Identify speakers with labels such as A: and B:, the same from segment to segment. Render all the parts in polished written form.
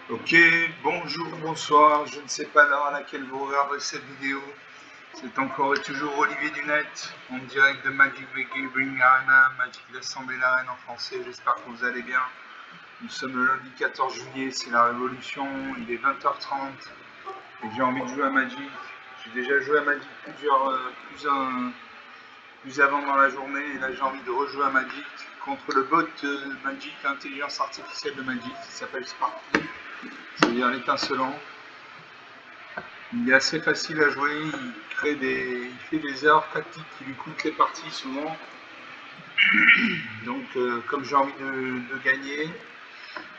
A: Ok, bonjour, bonsoir, je ne sais pas l'heure à laquelle vous regardez cette vidéo. C'est encore et toujours Olivier Dunette, en direct de Magic the Gathering Arena, Magic l'Assemblée l'Arène en français, j'espère que vous allez bien. Nous sommes le lundi 14 juillet, c'est la Révolution, il est 20h30 et j'ai envie de jouer à Magic. J'ai déjà joué à Magic plus avant dans la journée et là j'ai envie de rejouer à Magic contre le bot Magic, l'intelligence artificielle de Magic qui s'appelle Sparky. C'est-à-dire l'étincelant. Il est assez facile à jouer, il fait des erreurs tactiques qui lui coûtent les parties souvent. Donc comme j'ai envie de gagner,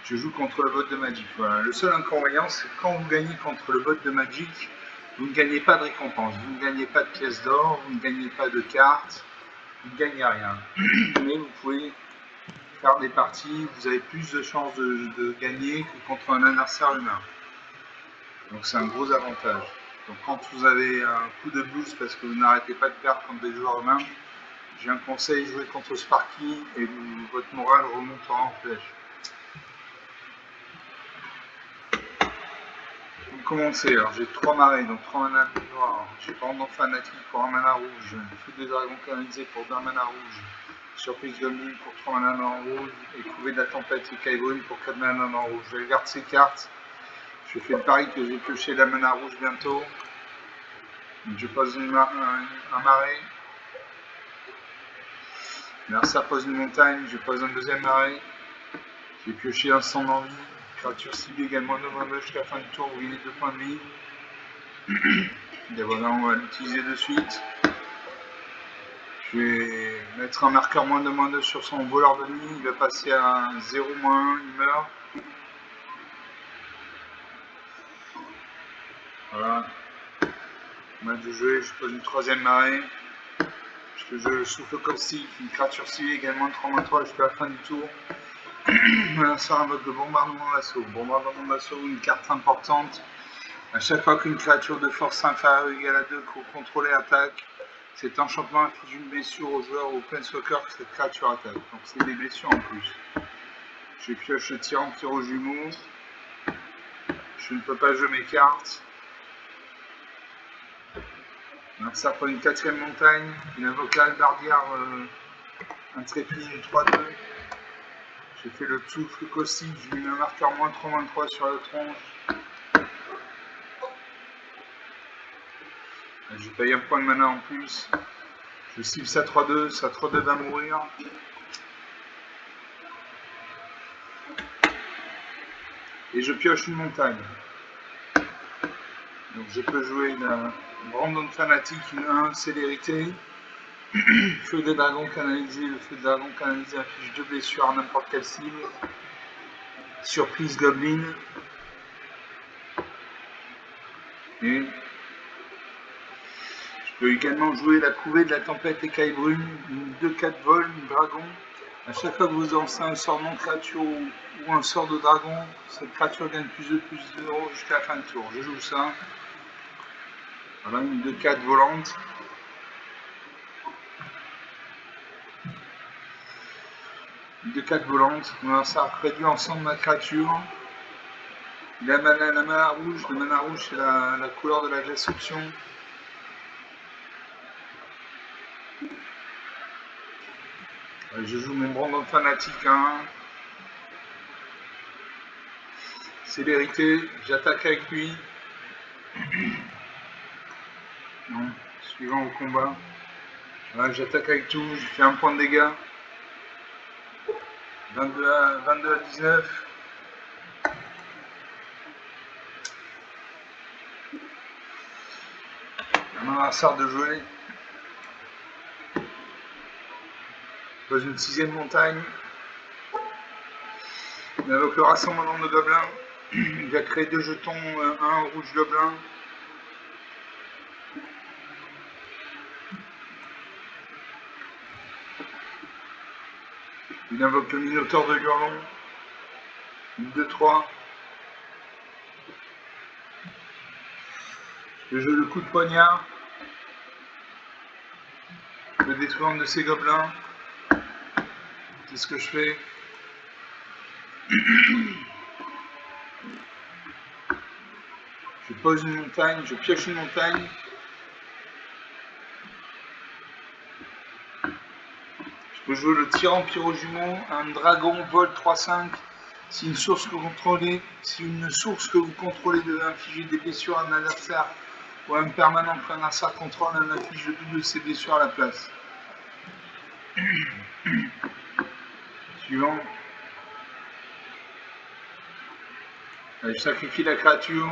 A: je joue contre le bot de Magic. Voilà. Le seul inconvénient, c'est que quand vous gagnez contre le bot de Magic, vous ne gagnez pas de récompense, vous ne gagnez pas de pièces d'or, vous ne gagnez pas de cartes, vous ne gagnez rien. Mais vous pouvez faire des parties, vous avez plus de chances de gagner que contre un adversaire humain. Donc c'est un gros avantage. Donc quand vous avez un coup de boost parce que vous n'arrêtez pas de perdre contre des joueurs humains, j'ai un conseil, jouez contre Sparky et votre morale remontera en flèche. Vous commencez, alors j'ai 3 marées, donc 3 mana noirs, j'ai pendant fanatique pour 1 mana rouge, feu des dragons canalisé pour 2 mana rouge, surprise goblin pour 3 mana en rouge, et couver de la tempête et Kaibrune pour 4 mana en rouge. Je regarde ces cartes, je fais le pari que j'ai pioché la mana rouge bientôt. Je pose un marais. L'adversaire pose une montagne, je pose un deuxième marais. J'ai pioché un sang d'envie. Créature ciblée également de jusqu'à la fin du tour, vous gagnez 2 points de vie. Et voilà, on va l'utiliser de suite. Je vais mettre un marqueur -2/-2 sur son voleur de nuit. Il va passer à 0-1, il meurt. Voilà. Mal de jeu, je pose une troisième marée. Je souffle caustique, une créature ciblée également de 3/3 jusqu'à la fin du tour. Ça invoque le bombardement d'assaut. Bombardement d'assaut, une carte importante. À chaque fois qu'une créature de force inférieure ou égale à 2 contrôlée attaque, cet enchantement inflige une blessure au joueur ou au planeswalker que cette créature attaque. Donc c'est des blessures en plus. Je pioche le tyran pyro jumeau. Je ne peux pas jouer mes cartes. Donc ça prend une quatrième montagne. Une avocale bardière intrépide 3-2. J'ai fait le souffle caustique, je lui mets un marqueur -3/-3 sur la tronche. Je paye un point de mana en plus. Je cible sa 3-2, sa 3-2 va mourir. Et je pioche une montagne. Donc je peux jouer la Brandon Fanatique, une 1, célérité. Feu des dragons canalisé, le feu des dragons canalisé affiche 2 blessures à n'importe quelle cible. Surprise Goblin. Et je peux également jouer la couvée de la tempête écaille brune, une 2-4 vol, une dragon. À chaque fois que vous lancez un sort non créature ou un sort de dragon, cette créature gagne +2/+0 jusqu'à la fin du tour. Je joue ça. Voilà, une 2-4 volante. Une 2-4 volante. Voilà, ça réduit l'ensemble de ma créature. La mana rouge, le mana rouge c'est la couleur de la destruction. Je joue mon Brandon Fanatique 1. Célérité, j'attaque avec lui. Non, suivant au combat. Voilà, j'attaque avec tout, je fais un point de dégâts. 22 à 19. Un adversaire de jouer. Dans une 6ème montagne. Il invoque le rassemblement de gobelins. Il va créer 2 jetons, un rouge gobelin. Il invoque le Minotaure de Hurlon. Une 2-3. Je joue le coup de poignard. Je détruis un de ces gobelins. C'est ce que je fais. Je pose une montagne, je pioche une montagne. Je peux jouer le tyran pyro-jumeau, un dragon vol 3-5. Si une source que vous contrôlez devait infliger des blessures à un adversaire ou à un permanent qu'un adversaire contrôle, on inflige le double de ses blessures à la place. Suivant. Allez, je sacrifie la créature.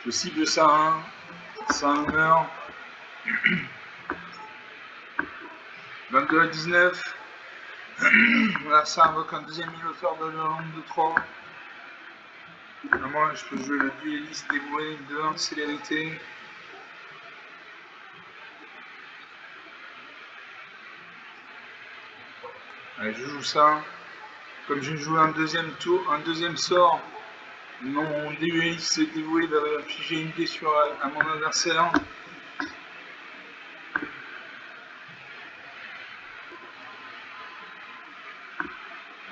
A: Je cible ça à 1. Ça meurt. 22 à 19. Là, ça invoque un deuxième île-auteur de l'onde de 3. Moi, je peux jouer le dueliste dévoué de 1 célérité. Allez, je joue ça. Comme je joue un deuxième tour, un deuxième sort, mon dueliste dévoué va infliger une blessure à mon adversaire.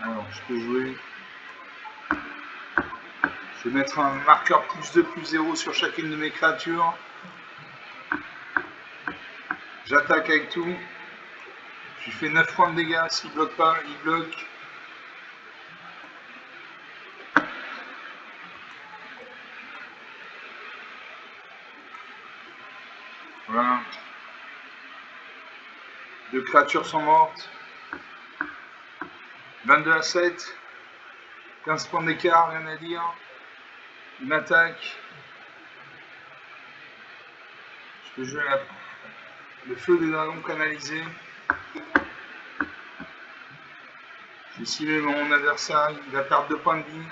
A: Alors, je peux jouer. Je vais mettre un marqueur +2/+0 sur chacune de mes créatures. J'attaque avec tout. Je lui fais 9 points de dégâts. S'il ne bloque pas, il bloque. Voilà. 2 créatures sont mortes. 22 à 7. 15 points d'écart, rien à dire. Il m'attaque. Je peux jouer le feu des dragons canalisé. J'ai ciblé mon adversaire, il va perdre 2 points de vie.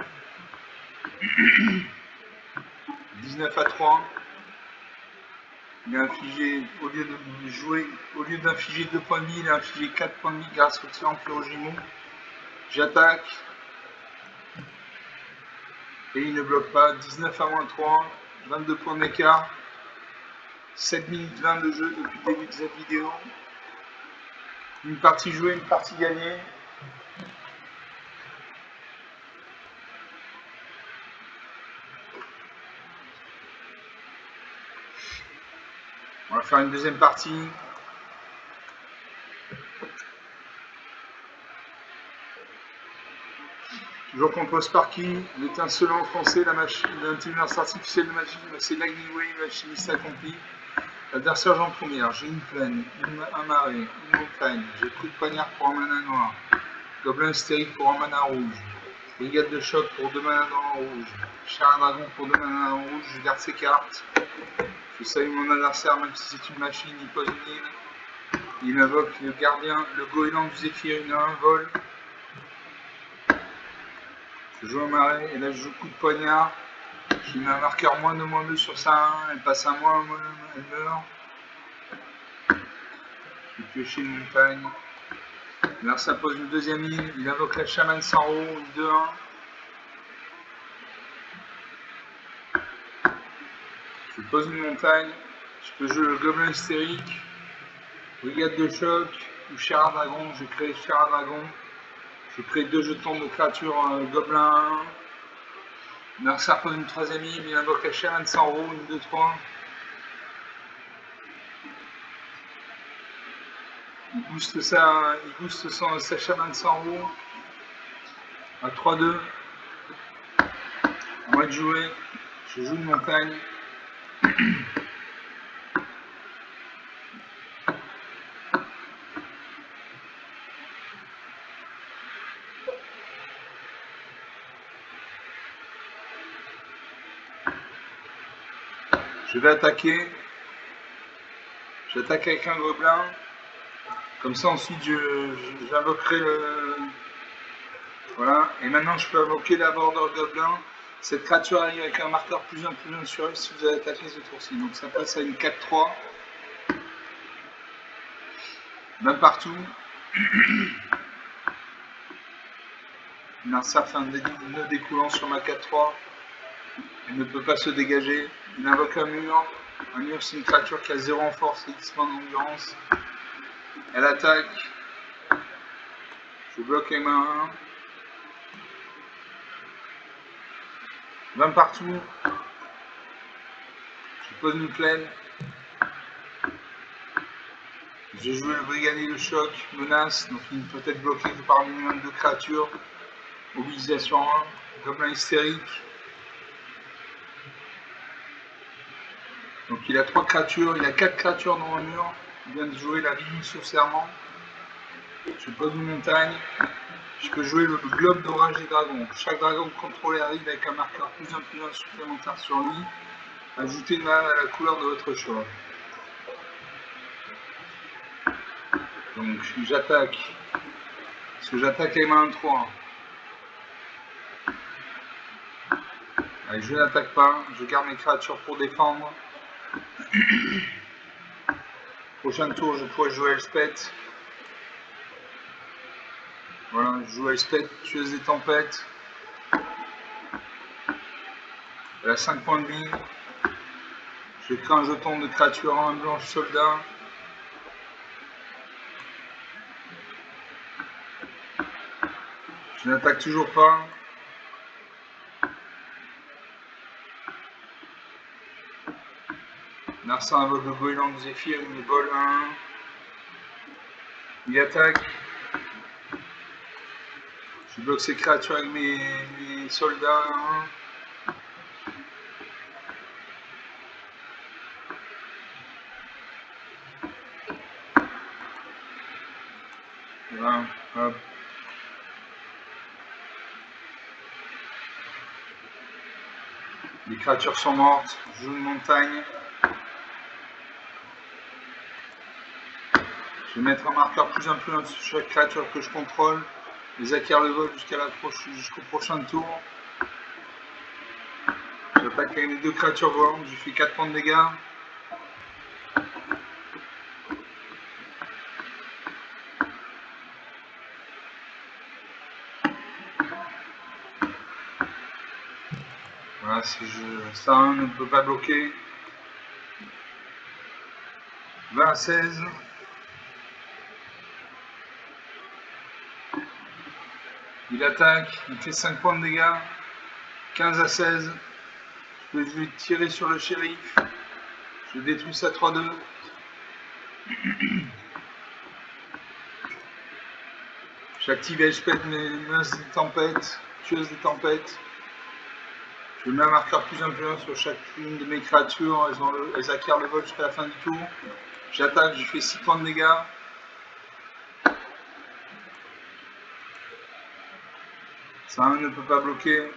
A: 19 à 3. Il a infligé, au lieu d'infliger 2 points de vie, il a infligé 4 points de vie grâce au tyran pyro-jumeau. J'attaque. Et il ne bloque pas. 19 à moins 3. 22 points d'écart. 7 minutes 20 de jeu depuis le début de cette vidéo. Une partie jouée, une partie gagnée. On va faire une deuxième partie. Toujours contre Sparky, l'étincelant français, l'intelligence artificielle de magie, c'est l'Agni Wave, l'alchimiste accompli. L'adversaire en première, j'ai une plaine, un marais, une montagne, j'ai coup de poignard pour un mana noir, gobelin hystérique pour un mana rouge, brigade de choc pour 2 mana dans le rouge, char à dragon pour 2 mana dans le rouge, je garde ces cartes. Je salue mon adversaire, même si c'est une machine, il pose une île. Il invoque le gardien, le goéland du Zéphyr, une 1 vol. Je joue un marais, et là je joue coup de poignard. Je mets un marqueur -2 sur sa 1, elle passe à -1, elle meurt. Je vais piocher une montagne. Là ça pose une deuxième île, il invoque la chamane sans roue, une 2-1. Je pose une montagne, je peux jouer le gobelin hystérique, brigade de choc, ou char à dragon, je crée char à dragon. Je crée 2 jetons de créatures gobelin 1. Là ça pose une troisième île, il invoque la chamane sans roue, une 2-3. Il booste sa chamane sans roue à 3-2. À moi de jouer. Je joue une montagne. Je vais attaquer. J'attaque avec un gobelin. Comme ça ensuite j'invoquerai le. Voilà. Et maintenant je peux invoquer la border gobelin. Cette créature arrive avec un marqueur +1/+1 sur elle si vous avez attaqué ce tour-ci. Donc ça passe à une 4-3. Main partout. Narsa fait un nœud découlant sur ma 4-3. Elle ne peut pas se dégager. Il invoque un mur. Un mur, c'est une créature qui a 0 en force et 10 points d'endurance. Elle attaque. Je bloque les mains 1. 20 partout. pose une plaine. J'ai joué le brigadier de choc, menace, donc il peut être bloqué que par minimum de créatures. Mobilisation 1, gobelin hystérique. Donc il a 3 créatures, il a 4 créatures dans le mur. Il vient de jouer la ligne sur serment. Je pose une montagne. Je peux jouer le globe d'orage des dragons. Chaque dragon contrôlé arrive avec un marqueur +1/+1 supplémentaire sur lui. Ajoutez une main à la couleur de votre choix. Donc j'attaque. Parce que j'attaque les mains de 3. Allez, je n'attaque pas. Je garde mes créatures pour défendre. Prochain tour, je pourrais jouer Elspeth. Voilà, je joue Elspeth, tueuse des tempêtes. Elle a 5 points de vie. Je crée un jeton de créature en blanche soldat. Je n'attaque toujours pas. Narcin invoque le goéland de Zéphyr, il me vole 1. Il attaque. Je bloque ses créatures avec mes soldats. 1. Voilà, hop. Les créatures sont mortes. Je joue une montagne. Je vais mettre un marqueur +1/+1 sur chaque créature que je contrôle. Les acquiert le vol jusqu'au prochain tour. J'attaque avec les 2 créatures volantes. Je fais 4 points de dégâts. Voilà, si ça 1 ne peut pas bloquer. 20 à 16. Il attaque, il fait 5 points de dégâts. 15 à 16. Je vais tirer sur le shérif. Je détruis sa 3-2. J'active Elspeth, mes menaces des tempêtes, tueuse des tempêtes. Je mets un marqueur +1/+1 sur chacune de mes créatures. Elles acquièrent le vol jusqu'à la fin du tour. J'attaque, je fais 6 points de dégâts. Ça 1 ne peut pas bloquer.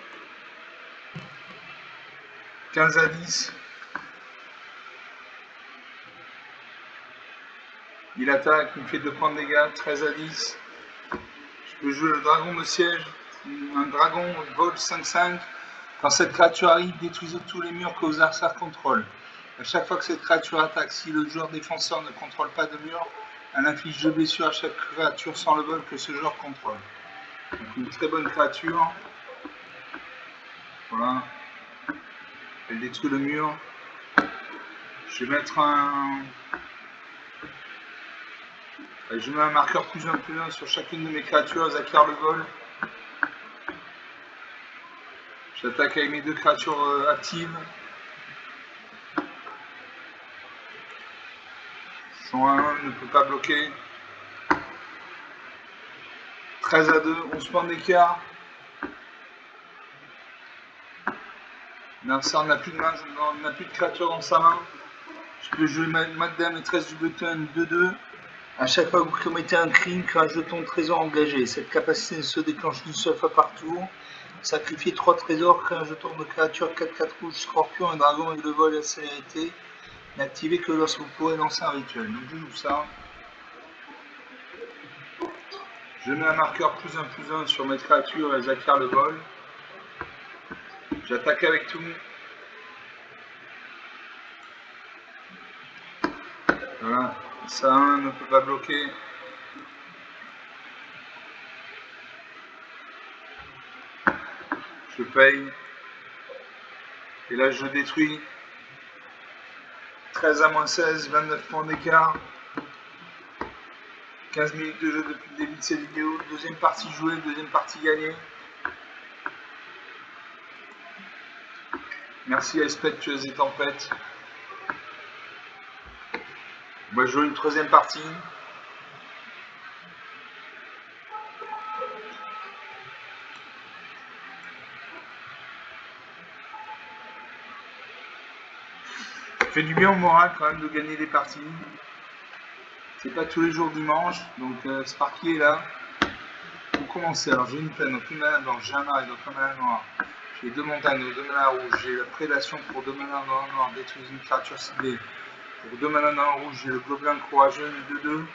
A: 15 à 10. Il attaque, il me fait 2 points de dégâts. 13 à 10. Je peux jouer le dragon de siège. Un dragon vol 5/5. Quand cette créature arrive, détruisez tous les murs que vos adversaires contrôlent. À chaque fois que cette créature attaque, si le joueur défenseur ne contrôle pas de mur, elle inflige 2 blessures à chaque créature sans le vol que ce joueur contrôle. Donc une très bonne créature. Voilà. Elle détruit le mur. Je vais mettre je mets un marqueur +1/+1 sur chacune de mes créatures, elles acquièrent le vol. J'attaque avec mes 2 créatures actives. 101 ne peut pas bloquer. 13 à 2, 11 points d'écart. Narcin n'a plus de main, n'a plus de créature dans sa main. Je peux jouer Madame maîtresse du button 2/2. À chaque fois que vous commettez un crime, créez un jeton de trésor engagé. Cette capacité ne se déclenche qu'une seule fois par tour. Sacrifiez 3 trésors, créez un jeton de créature 4/4 rouge, scorpion, un dragon avec le vol et la célérité. N'activez que lorsque vous pourrez lancer un rituel. Donc je joue ça. Je mets un marqueur +1/+1 sur mes créatures, elles acquièrent le vol. J'attaque avec tout. Voilà. Ça 1 ne peut pas bloquer. Je paye. Et là je détruis. 13 à -16, 29 points d'écart. 15 minutes de jeu depuis le début de cette vidéo. Deuxième partie jouée, deuxième partie gagnée. Merci à Elspeth, tueuse des tempêtes. On va jouer une troisième partie. Ça fait du bien au moral quand même de gagner des parties. C'est pas tous les jours dimanche, donc Sparky est là. Pour commencer, alors j'ai une plaine, donc une mana blanche, j'ai un arrêt, donc un mana noir. J'ai deux montagnes, donc deux mana rouges. J'ai la prédation pour deux mana noir, détruire une créature ciblée. Pour deux mana rouge, j'ai le gobelin courageux, une 2-2.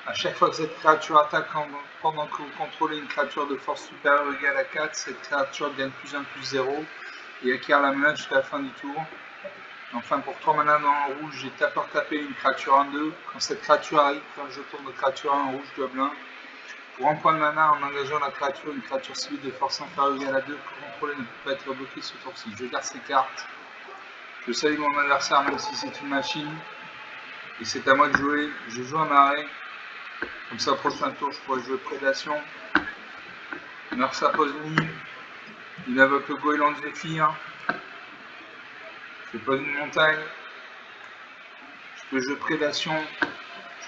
A: A chaque fois que cette créature attaque pendant que vous contrôlez une créature de force supérieure ou égale à 4, cette créature gagne +1/+0 et acquiert la menace jusqu'à la fin du tour. Enfin, pour 3 mana dans un rouge, j'ai tapeur tapé une créature 1-2. Quand cette créature arrive, quand je tourne de créature 1 rouge gobelin. Pour un point de mana, en engageant la créature, une créature civile de force inférieure ou égale à 2 pour contrôler ne peut pas être bloquée ce tour-ci. Je garde ces cartes. Je salue mon adversaire même si c'est une machine. Et c'est à moi de jouer. Je joue un marais. Comme ça, prochain tour, je pourrais jouer prédation. Mersa pose une. Il invoque le goéland du Zéphyr. Je pose une montagne. Je peux jouer prédation.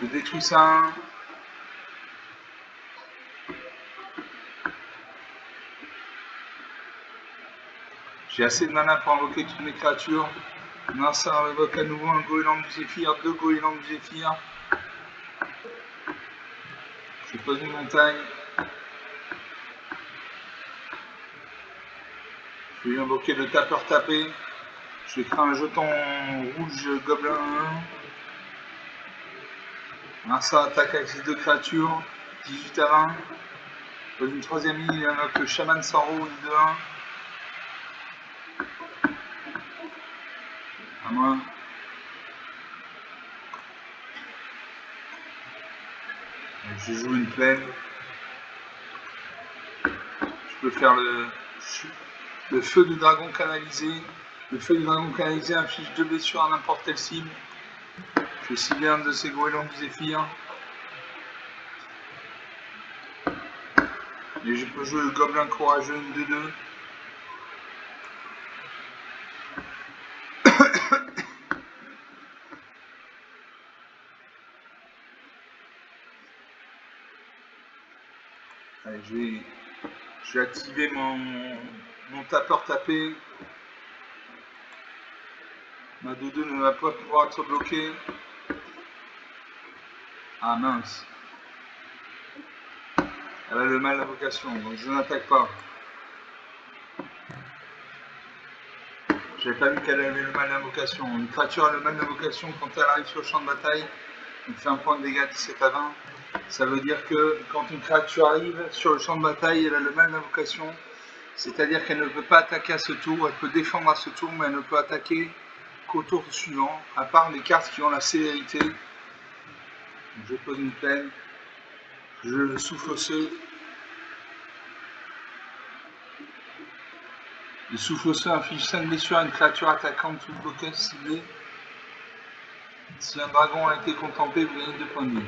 A: Je détruis ça. J'ai assez de mana pour invoquer toutes mes créatures. Mersa invoque à nouveau un goéland du Zéphyr. Deux goélands du Zéphyr. Je pose une montagne. Je vais invoquer le tapeur tapé. Je vais créer un jeton rouge gobelin 1. Mersa attaque avec ses deux créatures. 18 à 20. Dans une troisième ligne, il invoque le chaman sans roue, une 2-1. À moi. Je joue une plaine. Je peux faire le feu de dragon canalisé. Le feu de dragon canalisé inflige 2 blessures à n'importe quelle cible. Je vais cibler un de ces goélands du Zéphyr. Et je peux jouer le gobelin courageux, une 2-2. Allez, je vais activer mon tapeur tapé. Ma 2-2 ne va pas pouvoir être bloquée. Ah mince. Elle a le mal d'invocation, donc je n'attaque pas. J'avais pas vu qu'elle avait le mal d'invocation. Une créature a le mal d'invocation quand elle arrive sur le champ de bataille. Elle fait un point de dégâts 17 à 20. Ça veut dire que quand une créature arrive sur le champ de bataille, elle a le mal d'invocation. C'est-à-dire qu'elle ne peut pas attaquer à ce tour. Elle peut défendre à ce tour, mais elle ne peut attaquer qu'au tour suivant, à part les cartes qui ont la célérité. Donc je pose une plaine. Je le souffle osseux. Le souffle osseux inflige 5 blessures à une créature attaquante ou bloqueuse ciblée. Si un dragon a été contemplé, vous gagnez 2 points de vie.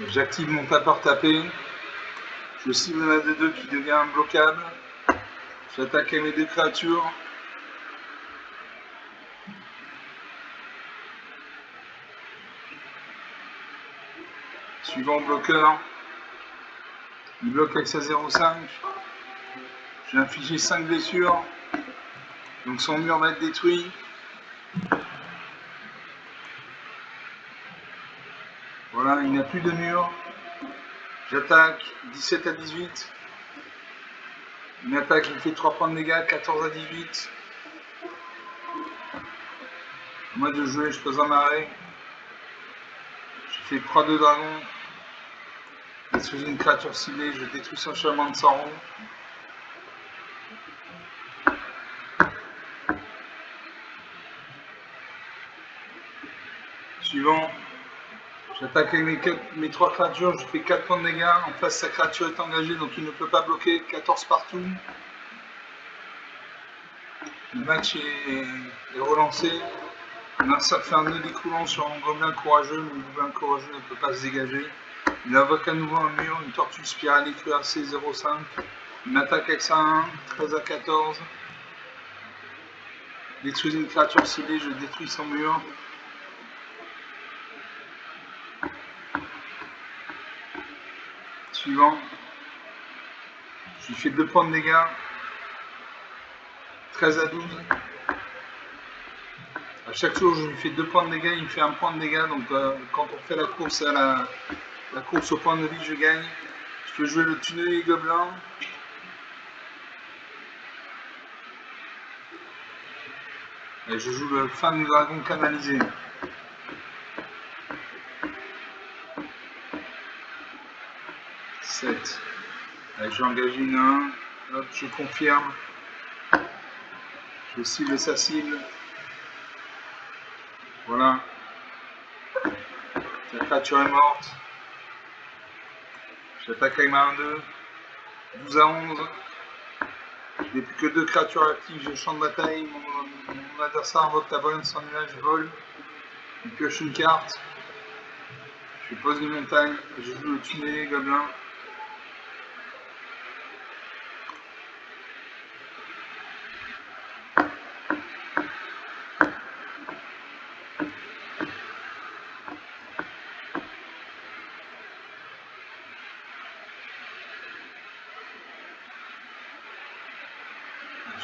A: J'active mon tapeur tapé. Je cible la 2-2 qui devient imbloquable. J'attaque mes deux créatures. Suivant bloqueur. Il bloque avec sa 0,5. J'ai infligé 5 blessures. Donc son mur va être détruit. Voilà, il n'a plus de mur. J'attaque 17 à 18. Une attaque qui me fait 3 points de dégâts, 14 à 18. Moi de jouer, je pose un marais. Je fais 3-2 dragons. Détruis une créature ciblée, je détruis son chaman de sang rond. Suivant. J'attaque avec mes 3 créatures, je fais 4 points de dégâts. En face, sa créature est engagée, donc il ne peut pas bloquer. 14 partout. Le match est relancé. Narsa fait un nœud découlant sur un gobelin courageux, mais le gobelin courageux ne peut pas se dégager. Il invoque à nouveau un mur, une tortue spirale cuirassée 0,5. Une attaque avec ça 1, 13 à 14. Détruisez une créature ciblée, je détruis son mur. Suivant. Je lui fais 2 points de dégâts. 13 à 12. À chaque tour, je lui fais 2 points de dégâts, il me fait 1 point de dégâts. Donc quand on fait la course à la course au point de vie, je gagne. Je peux jouer le tunnelier gobelin. Et je joue le fin du dragon canalisé. Allez, je vais engager une 1. Hop, je confirme. Je cible sa cible. Voilà. La créature est morte. J'attaque avec ma 1-2. 12 à 11. Je n'ai plus que 2 créatures actives. Je champ de bataille. Mon adversaire invoque la voyante sans nuage, vole. Il pioche une carte. Je pose une montagne. Je joue le tunnelier gobelin.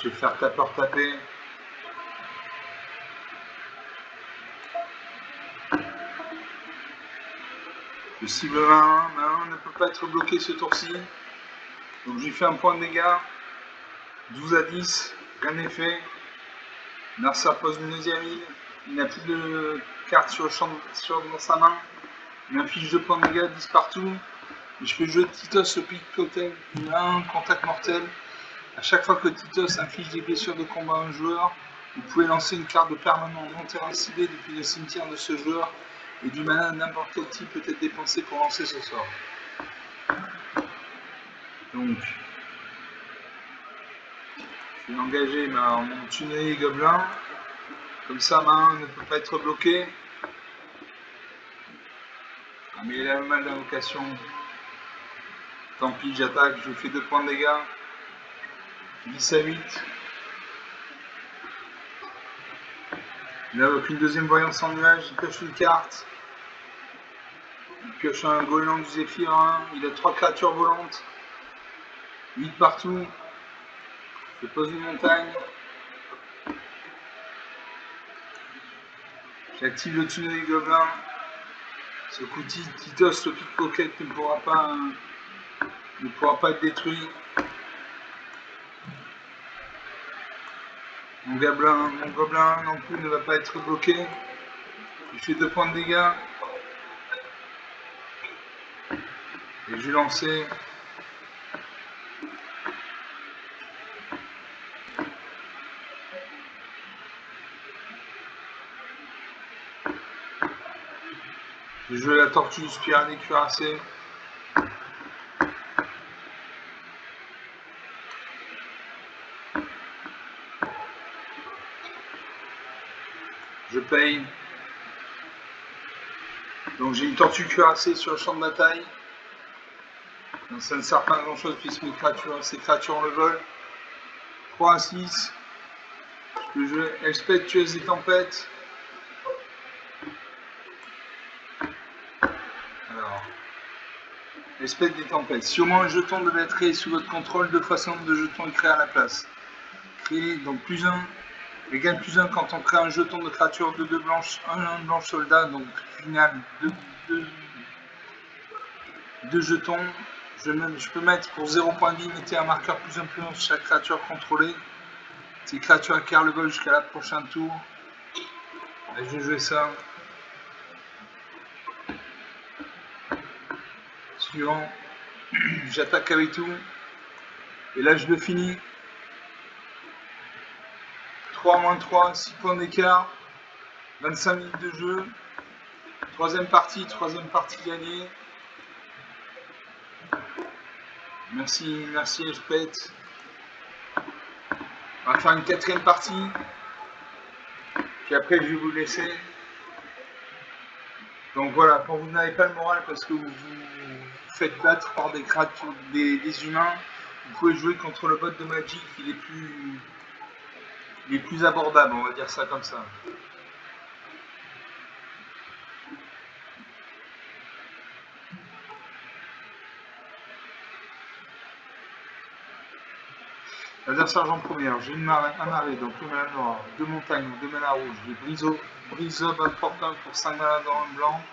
A: Je vais faire tapeur taper. Je cible ma 1. Ma 1 ne peut pas être bloquée ce tour-ci. Donc je lui fais un point de dégâts. 12 à 10. Rien n'est fait. Narsa pose une deuxième île. Il n'a plus de cartes sur le champ dans sa main. Il m'inflige 2 points de dégâts, 10 partout. Et je peux jouer Titos au pic-totem. Il a un contact mortel. À chaque fois que Titos inflige des blessures de combat à un joueur, vous pouvez lancer une carte de permanent non terrain ciblé depuis le cimetière de ce joueur. Et du mana n'importe quel type peut être dépensé pour lancer ce sort. Donc, je vais engager mon tunnelier gobelin. Comme ça, ma 1 ne peut pas être bloquée. Ah, mais il a mal d'invocation. Tant pis, j'attaque, je lui fais 2 points de dégâts. 10 à 8. Il invoque une deuxième voyance sans nuage, il pioche une carte. Il pioche un goéland du Zéphyr 1. Il a 3 créatures volantes. 8 partout. Je pose une montagne. J'active le tunnel des gobelins. Ce coup-ci, Titos, le pickpocket, ne pourra pas être détruit. Mon gobelin non plus ne va pas être bloqué. Il fait 2 points de dégâts. Et je vais lancer. Je vais jouer la tortue spirale cuirassée. Je paye. Donc j'ai une tortue cuirassée sur le champ de bataille. Donc ça ne sert pas à grand chose puisque ces créatures ont le vol. 3 à 6. Je peux jouer Elspeth, tueuse des tempêtes. Alors, Elspeth des tempêtes. Si au moins un jeton devait être créé sous votre contrôle, 2 fois son nombre de jetons est créé à la place. Créer donc plus 1, égale plus 1 quand on crée un jeton de créature de 2 blanches, 1 blanche soldat, donc final 2 jetons. Je peux mettre pour 0 point de vie, mettez un marqueur plus 1 sur chaque créature contrôlée. Ces créatures acquièrent le vol jusqu'à la prochaine tour. Et je vais jouer ça. Suivant. J'attaque avec tout. Et là je le finis. 3-3, 6 points d'écart. 25 minutes de jeu. Troisième partie gagnée. Merci Elspeth. On va faire une 4e partie. Puis après, je vais vous laisser. Donc voilà, quand vous n'avez pas le moral parce que vous vous faites battre par des créatures, des humains, vous pouvez jouer contre le bot de Magic, il est plus abordable, on va dire ça comme ça. L'adversaire en première, j'ai un marée, donc 2 mana noir, 2 montagnes, 2 mana rouge, j'ai Brisob important pour 5 mana dans le blanc,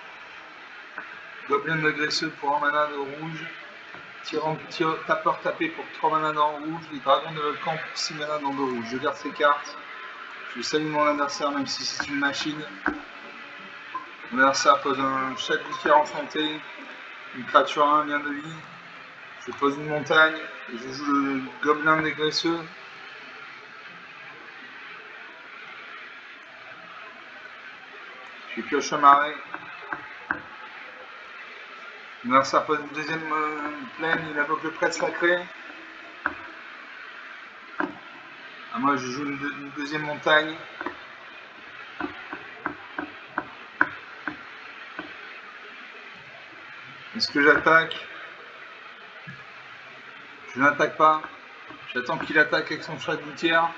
A: Gobelin de graisseux pour 1 mana de rouge, tapeur tapé pour 3 mana dans le rouge, et Dragon de volcan pour 6 mana dans le rouge. Je garde ces cartes, je salue mon adversaire même si c'est une machine. Mon adversaire pose un chat gouttière enchanté, une créature à 1 lien de vie. Je pose une montagne, et je joue le Gobelin des graisseux. Je pioche un marais. Mon adversaire pose une deuxième plaine, il invoque le prêtre sacré. Moi je joue une deuxième montagne. Est-ce que j'attaque? Je n'attaque pas. J'attends qu'il attaque avec son chat de gouttière.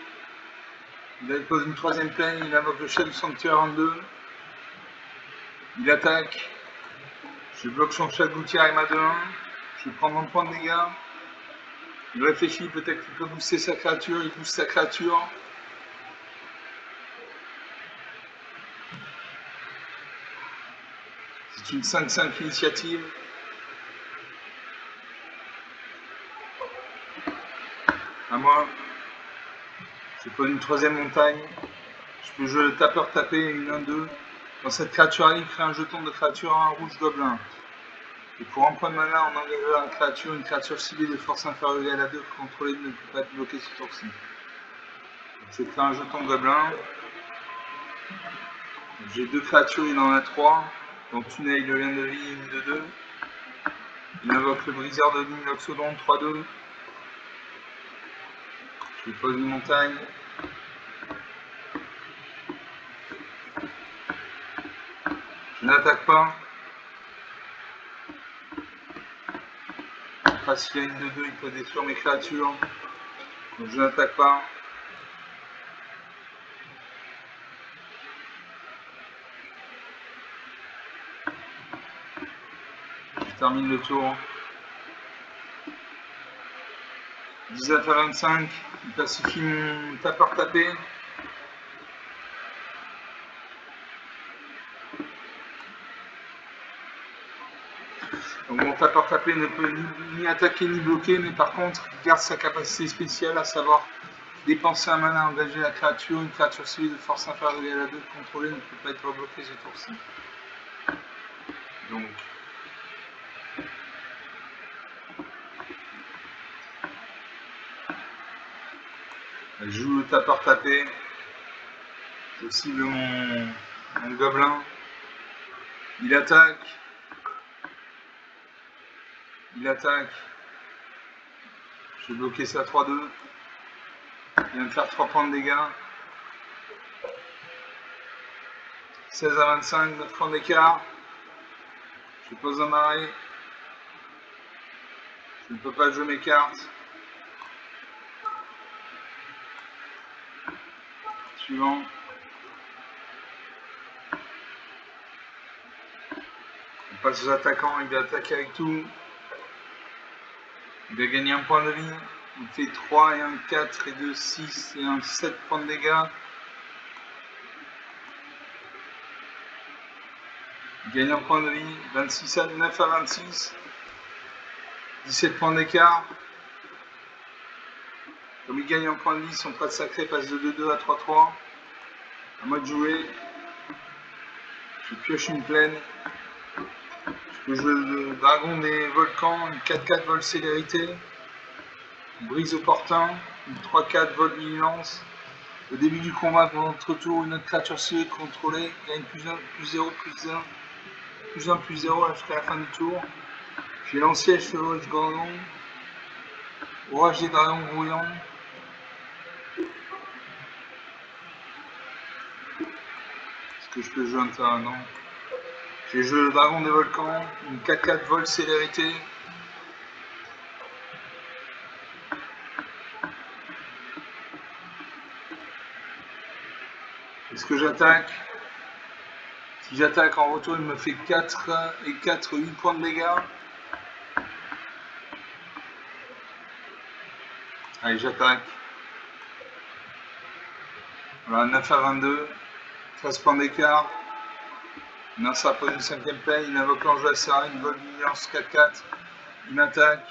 A: Il pose une troisième plaine, il invoque le chat du sanctuaire en 2. Il attaque. Je bloque son chat de gouttière avec ma 2-1. Je prends mon point de dégâts. Il réfléchit, peut-être qu'il peut booster sa créature, il booste sa créature. C'est une 5-5 initiative. À moi. Je pose une troisième montagne. Je peux jouer le tapeur tapé, une 1-2. Dans cette créature, il crée un jeton de créature à un rouge gobelin. Et pour un point de mana, on engagera une créature ciblée de force inférieure égale à 2 contrôlée ne peut pas être bloquée ce tour-ci. Je crée un jeton gobelin. J'ai 2 créatures, il en a 3. Donc Tunnel, le lien de vie, une de 2. Il invoque le briseur de ligne, l'Oxodon, 3-2. Je pose une montagne. Je n'attaque pas. S'il a une de 2, il peut détruire mes créatures. Donc je n'attaque pas. Je termine le tour. 19 à 25. Il pacifie mon tapeur tapé. Donc mon tapeur tapé ne peut ni attaquer ni bloquer, mais par contre, il garde sa capacité spéciale, à savoir dépenser un mana, engager la créature, une créature ciblée de force inférieure égale à 2 contrôlée ne peut pas être bloquée ce tour-ci. Donc, je joue le tapeur tapé, je cible mon gobelin, il attaque, je vais bloquer ça 3-2, il vient me faire 3 points de dégâts, 16 à 25, 9 points d'écart, je pose un marais, je ne peux pas jouer mes cartes, suivant. On passe aux attaquants, il va attaquer avec tout. Il va gagner un point de vie. Il fait 3 et 1, 4 et 2, 6 et 1, 7 points de dégâts. Il gagne un point de vie, 9 à 26. 17 points d'écart. Comme il gagne un point de vie, son prêtre sacré passe de 2-2 à 3-3. À moi de jouer. Je pioche une plaine. Je peux jouer le dragon des volcans, une 4-4 vol célérité. Une brise opportun, une 3-4 vol vigilance. Au début du combat, pour notre tour, une autre créature ciblée contrôlée gagne +1, +0, +1, +1, +0 jusqu'à la fin du tour. J'ai l'ancien chevauche gordon. Orage des dragons grouillants. Est-ce que je peux jouer un terrain? Non. J'ai joué le dragon des volcans, une 4-4 vol célérité. Est-ce que j'attaque? Si j'attaque en retour, il me fait 4 et 4, 8 points de dégâts. Allez, j'attaque. Voilà, 9 à 22, 13 points d'écart. Nasser pose une 5ème paye, il invoque l'ange de la Sérène, une vol d'ignorance 4-4. Il m'attaque.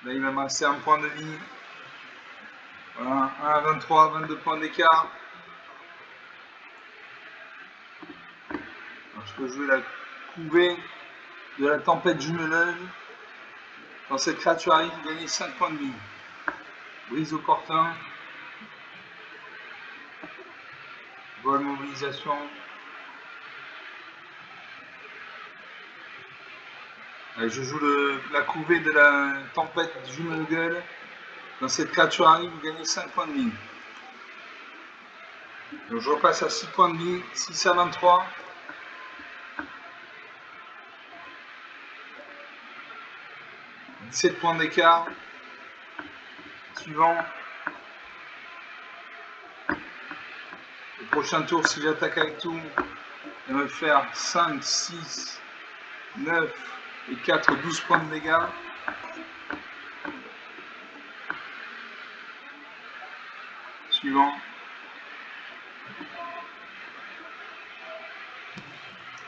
A: Là, il va me rester un point de vie. Voilà, 1 à 23, 22 points d'écart. Je peux jouer la couvée de la tempête jumeleuse. Quand cette créature arrive, vous gagnez 5 points de vie. Brise opportun. Vol mobilisation. Allez, je joue la couvée de la tempête jumelle. Quand cette créature arrive, vous gagnez 5 points de vie. Donc je repasse à 6 points de vie, 6 à 23. « 17 points d'écart. Suivant. Le prochain tour, si j'attaque avec tout, il va me faire 5, 6, 9 et 4, 12 points de dégâts. Suivant.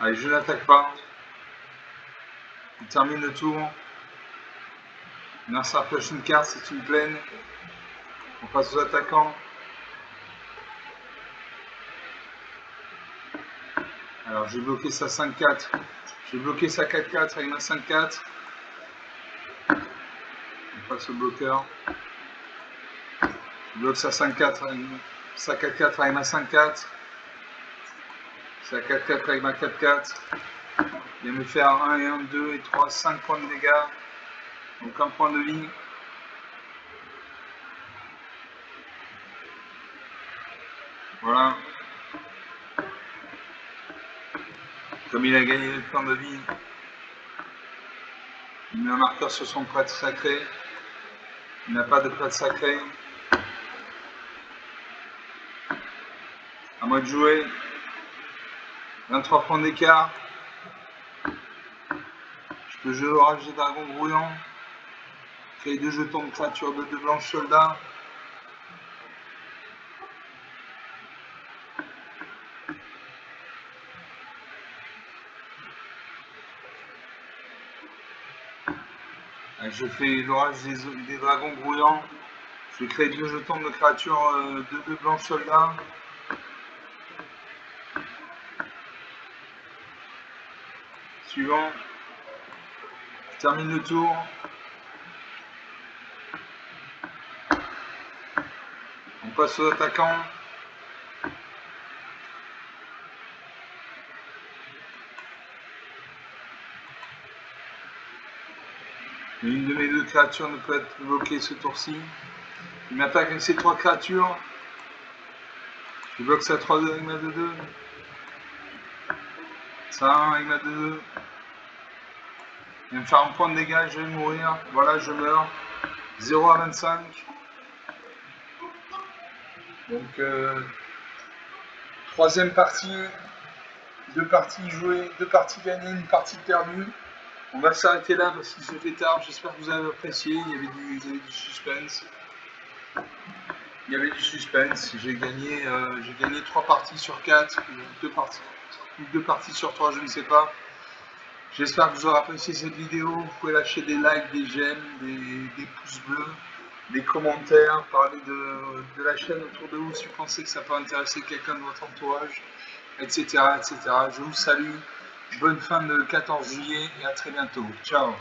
A: Allez, je n'attaque pas. Il termine le tour. Nasser pioche une carte, c'est une plaine. On passe aux attaquants. Alors j'ai bloqué sa 5-4. J'ai bloqué sa 4-4 avec ma 5-4. On passe au bloqueur. Je bloque sa 5-4 avec sa 4-4 avec ma 5-4. Sa 4-4 avec ma 4-4. Il va me faire 1 et 1, 2 et 3, 5 points de dégâts. Donc un point de vie. Voilà. Comme il a gagné le point de vie, il met un marqueur sur son prêtre sacré. Il n'a pas de prêtre sacré. À moi de jouer. 23 points d'écart. Je peux jouer l'orage des dragons grouillants. Créer 2 jetons de créatures de 2 blanches soldats. Je fais l'orage des dragons grouillants. Je vais créer 2 jetons de créatures de 2 blanches soldats. Suivant. Je termine le tour. On passe aux attaquants. Une de mes 2 créatures ne peut être bloquée ce tour-ci. Il m'attaque avec ces 3 créatures. Je bloque sa 3-2 avec ma 2-2. Ça 1 avec ma 2-2. Il va me faire un point de dégâts, je vais mourir. Voilà, je meurs. 0 à 25. Donc, 3e partie. 2 parties jouées, 2 parties gagnées, 1 partie perdue. On va s'arrêter là parce qu'il se fait tard. J'espère que vous avez apprécié. Il y avait du suspense. Il y avait du suspense. J'ai gagné 3 parties sur 4. 2 parties sur 3, je ne sais pas. J'espère que vous aurez apprécié cette vidéo. Vous pouvez lâcher des likes, des j'aime, des pouces bleus, des commentaires, parler de la chaîne autour de vous si vous pensez que ça peut intéresser quelqu'un de votre entourage, etc., etc. Je vous salue. Bonne fin de 14 juillet et à très bientôt. Ciao.